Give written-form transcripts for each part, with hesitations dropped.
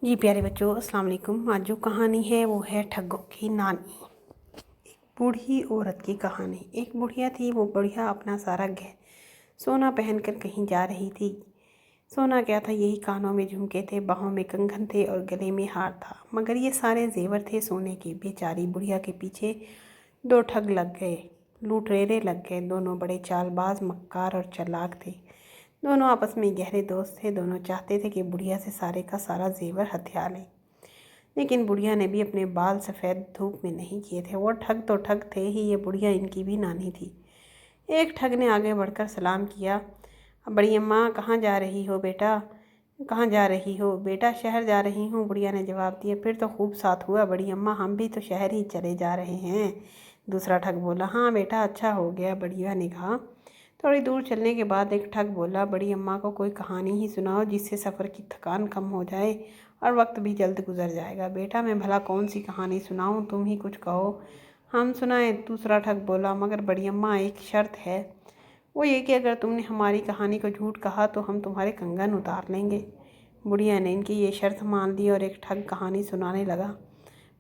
जी प्यारे बच्चों, अस्सलाम वालेकुम। आज जो कहानी है वो है ठग्गों की नानी। एक बूढ़ी औरत की कहानी। एक बुढ़िया थी, वो बुढ़िया अपना सारा सोना पहनकर कहीं जा रही थी। सोना क्या था, यही कानों में झुमके थे, बाहों में कंगन थे और गले में हार था, मगर ये सारे जेवर थे सोने के। बेचारी बुढ़िया के पीछे दो ठग लग गए, लुटेरे लग गए। दोनों बड़े चालबाज, मक्कार और चालाक थे। दोनों आपस में गहरे दोस्त थे। दोनों चाहते थे कि बुढ़िया से सारे का सारा जेवर हथिया लें, लेकिन बुढ़िया ने भी अपने बाल सफ़ेद धूप में नहीं किए थे। वो ठग तो ठग थे ही, ये बुढ़िया इनकी भी नानी थी। एक ठग ने आगे बढ़कर सलाम किया। बड़ी अम्मा, कहाँ जा रही हो बेटा? कहाँ जा रही हो बेटा? शहर जा रही हूँ, बुढ़िया ने जवाब दिया। फिर तो खूब साथ हुआ बड़ी अम्मा, हम भी तो शहर ही चले जा रहे हैं। दूसरा ठग बोला। हाँ बेटा, अच्छा हो गया, बढ़िया ने कहा। थोड़ी दूर चलने के बाद एक ठग बोला। बड़ी अम्मा को कोई कहानी ही सुनाओ जिससे सफ़र की थकान कम हो जाए और वक्त भी जल्द गुजर जाएगा। बेटा, मैं भला कौन सी कहानी सुनाऊं, तुम ही कुछ कहो। हम सुनाएं, दूसरा ठग बोला। मगर बड़ी अम्मा, एक शर्त है, वो ये कि अगर तुमने हमारी कहानी को झूठ कहा तो हम तुम्हारे कंगन उतार लेंगे। बुढ़िया ने इनकी ये शर्त मान ली और एक ठग कहानी सुनाने लगा।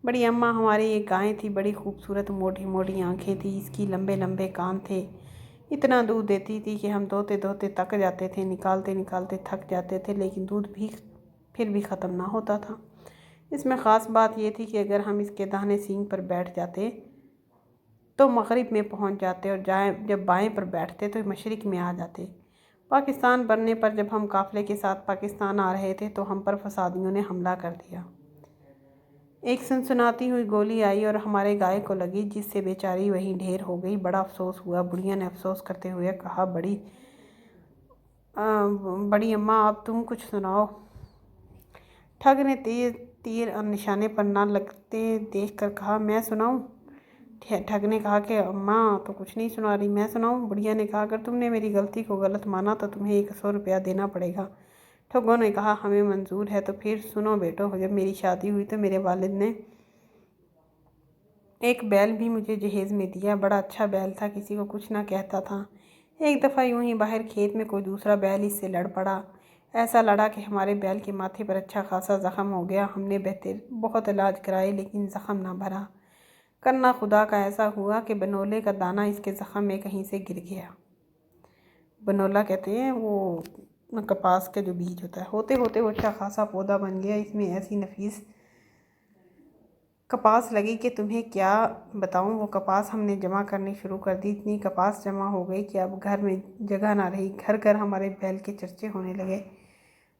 बड़ी अम्मा, हमारी एक गाय थी, बड़ी खूबसूरत, मोटी मोटी आंखें थी, इसकी लंबे लंबे कान थे। इतना दूध देती थी कि हम धोते धोते थक जाते थे, निकालते निकालते थक जाते थे, लेकिन दूध भी फिर भी ख़त्म ना होता था। इसमें ख़ास बात यह थी कि अगर हम इसके दाहिने सींग पर बैठ जाते तो मगरिब में पहुंच जाते और जब बाएं पर बैठते तो मशरिक़ में आ जाते। पाकिस्तान बनने पर जब हम काफ़िले के साथ पाकिस्तान आ रहे थे तो हम पर फसादियों ने हमला कर दिया। एक सनसनाती हुई गोली आई और हमारे गाय को लगी, जिससे बेचारी वहीं ढेर हो गई। बड़ा अफसोस हुआ। बुढ़िया ने अफसोस करते हुए कहा। बड़ी अम्मा, अब तुम कुछ सुनाओ। ठग ने तेज तीर निशाने पर ना लगते देख कर कहा। मैं सुनाऊं? ठग ने कहा कि अम्मा तो कुछ नहीं सुना रही, मैं सुनाऊं? बुढ़िया ने कहा, अगर तुमने मेरी गलती को गलत माना तो तुम्हें 100 रुपया देना पड़ेगा। ठगों ने कहा, हमें मंजूर है। तो फिर सुनो बेटो, जब मेरी शादी हुई तो मेरे वालिद ने एक बैल भी मुझे जहेज में दिया। बड़ा अच्छा बैल था, किसी को कुछ ना कहता था। एक दफ़ा यूं ही बाहर खेत में कोई दूसरा बैल इससे लड़ पड़ा। ऐसा लड़ा कि हमारे बैल के माथे पर अच्छा खासा ज़ख़म हो गया। हमने बेहतर बहुत इलाज कराए, लेकिन ज़ख़म ना भरा। करना खुदा का ऐसा हुआ कि बनोले का दाना इसके ज़ख़म में कहीं से गिर गया। बनोला कहते हैं वो कपास का जो बीज होता है। होते होते वो अच्छा खासा पौधा बन गया। इसमें ऐसी नफीस कपास लगी कि तुम्हें क्या बताऊं। वो कपास हमने जमा करनी शुरू कर दी। इतनी कपास जमा हो गई कि अब घर में जगह ना रही। घर घर हमारे बैल के चर्चे होने लगे।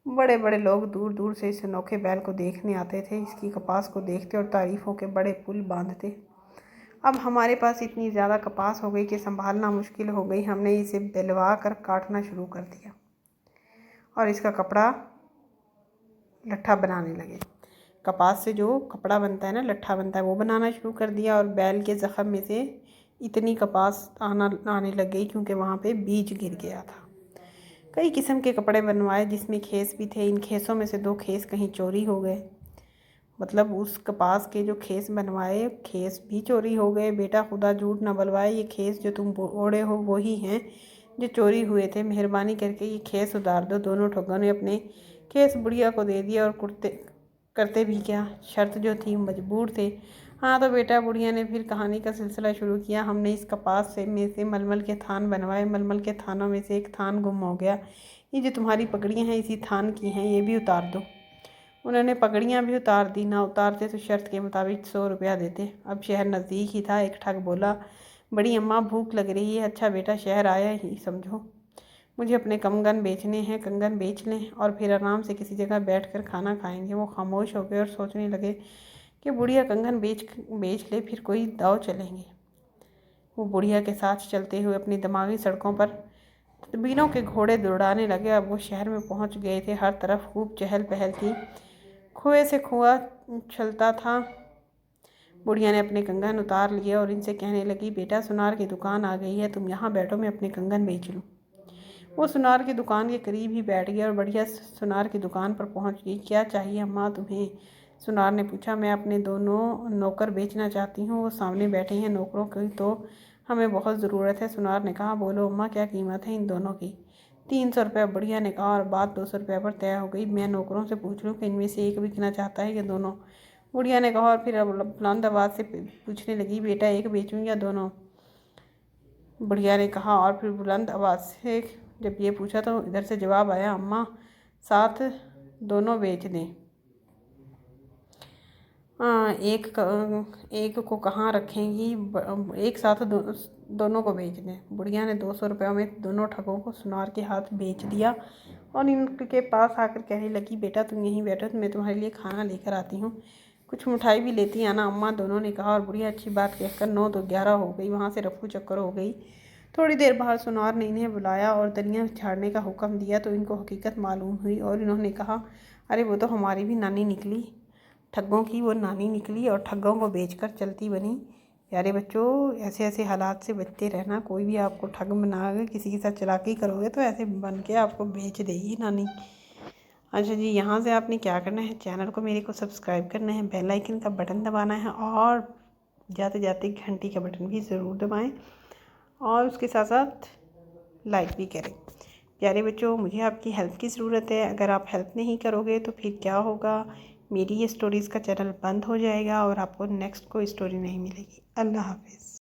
बड़े बड़े लोग दूर दूर से इस अनोखे बैल को देखने आते थे। इसकी कपास को देखते और तारीफ़ों के बड़े पुल बांधते। अब हमारे पास इतनी ज़्यादा कपास हो गई कि संभालना मुश्किल हो गई। हमने इसे बेलवा कर काटना शुरू कर दिया और इसका कपड़ा लट्ठा बनाने लगे। कपास से जो कपड़ा बनता है ना, लट्ठा बनता है, वो बनाना शुरू कर दिया। और बैल के ज़ख़म में से इतनी कपास आने लग गई क्योंकि वहाँ पे बीज गिर गया था। कई किस्म के कपड़े बनवाए जिसमें खेस भी थे। इन खेसों में से 2 खेस कहीं चोरी हो गए। मतलब उस कपास के जो खेस बनवाए, खेस भी चोरी हो गए। बेटा, खुदा झूठ ना बुलवाए, ये खेस जो तुम ओढ़े हो वही हैं जो चोरी हुए थे। मेहरबानी करके ये खेस उतार दो। दोनों ठगों ने अपने खेस बुढ़िया को दे दिया और करते भी क्या, शर्त जो थी, मजबूर थे। हाँ तो बेटा, बुढ़िया ने फिर कहानी का सिलसिला शुरू किया। हमने इस कपास में से मलमल के थान बनवाए। मलमल के थानों में से एक थान गुम हो गया। ये जो तुम्हारी पगड़ियाँ हैं इसी थान की हैं, ये भी उतार दो। उन्होंने पगड़ियाँ भी उतार दी। ना उतारते तो शर्त के मुताबिक 100 रुपया देते। अब शहर नज़दीक ही था। एक ठग बोला, बड़ी अम्मा, भूख लग रही है। अच्छा बेटा, शहर आया ही समझो। मुझे अपने कंगन बेचने हैं। कंगन बेच लें और फिर आराम से किसी जगह बैठकर खाना खाएंगे। वो खामोश हो गए और सोचने लगे कि बुढ़िया कंगन बेच ले, फिर कोई दाव चलेंगे। वो बुढ़िया के साथ चलते हुए अपनी दिमागी सड़कों पर तदबीरों के घोड़े दौड़ाने लगे। अब वो शहर में पहुंच गए थे। हर तरफ खूब चहल पहल थी। कुएं से कुआं छलता था। बुढ़िया ने अपने कंगन उतार लिए और इनसे कहने लगी, बेटा, सुनार की दुकान आ गई है, तुम यहाँ बैठो, मैं अपने कंगन बेच लूँ। वो सुनार की दुकान के करीब ही बैठ गया और बढ़िया सुनार की दुकान पर पहुंच गई। क्या चाहिए अम्मा तुम्हें? सुनार ने पूछा। मैं अपने दोनों नौकर बेचना चाहती हूँ। वो सामने बैठे हैं। नौकरों की तो हमें बहुत ज़रूरत है। सुनार ने कहा। बोलो अम्मा, क्या कीमत है इन दोनों की? 300 रुपये बुढ़िया ने कहा और बात 200 रुपये पर तय हो गई। मैं नौकरों से पूछ लूँ कि इनमें से एक बिकना चाहता है या दोनों। बुढ़िया ने कहा और फिर अब बुलंद आवाज़ से पूछने लगी, बेटा एक बेचूँ या दोनों? बुढ़िया ने कहा और फिर बुलंद आवाज़ से जब ये पूछा तो इधर से जवाब आया, अम्मा साथ दोनों बेच दें। एक को कहाँ रखेंगी, एक साथ दोनों को बेच दें। बुढ़िया ने 200 रुपये में दोनों ठगों को सुनार के हाथ बेच दिया और इनके पास आकर कहने लगी, बेटा तुम यहीं बैठो, मैं तुम्हारे लिए खाना लेकर आती हूँ, कुछ मिठाई भी लेती आना अम्मा। दोनों ने कहा और बुढ़िया अच्छी बात कहकर 9 तो 11 हो गई। वहाँ से रफू चक्कर हो गई। थोड़ी देर बाहर सुनार ने इन्हें बुलाया और दरियाँ झाड़ने का हुक्म दिया तो इनको हकीकत मालूम हुई और इन्होंने कहा, अरे वो तो हमारी भी नानी निकली, ठग्गों की वो नानी निकली और ठग्गों को बेचकर चलती बनी। प्यारे बच्चों, ऐसे ऐसे हालात से बचते रहना। कोई भी आपको ठग बनाकर किसी के साथ चालाकी करोगे तो ऐसे बन के आपको बेच देगी नानी। अच्छा जी, यहाँ से आपने क्या करना है, चैनल को मेरे को सब्सक्राइब करना है, बेल आइकन का बटन दबाना है और जाते जाते घंटी का बटन भी ज़रूर दबाएं और उसके साथ साथ लाइक भी करें। प्यारे बच्चों, मुझे आपकी हेल्प की ज़रूरत है। अगर आप हेल्प नहीं करोगे तो फिर क्या होगा, मेरी ये स्टोरीज़ का चैनल बंद हो जाएगा और आपको नेक्स्ट कोई स्टोरी नहीं मिलेगी। अल्लाह हाफिज़।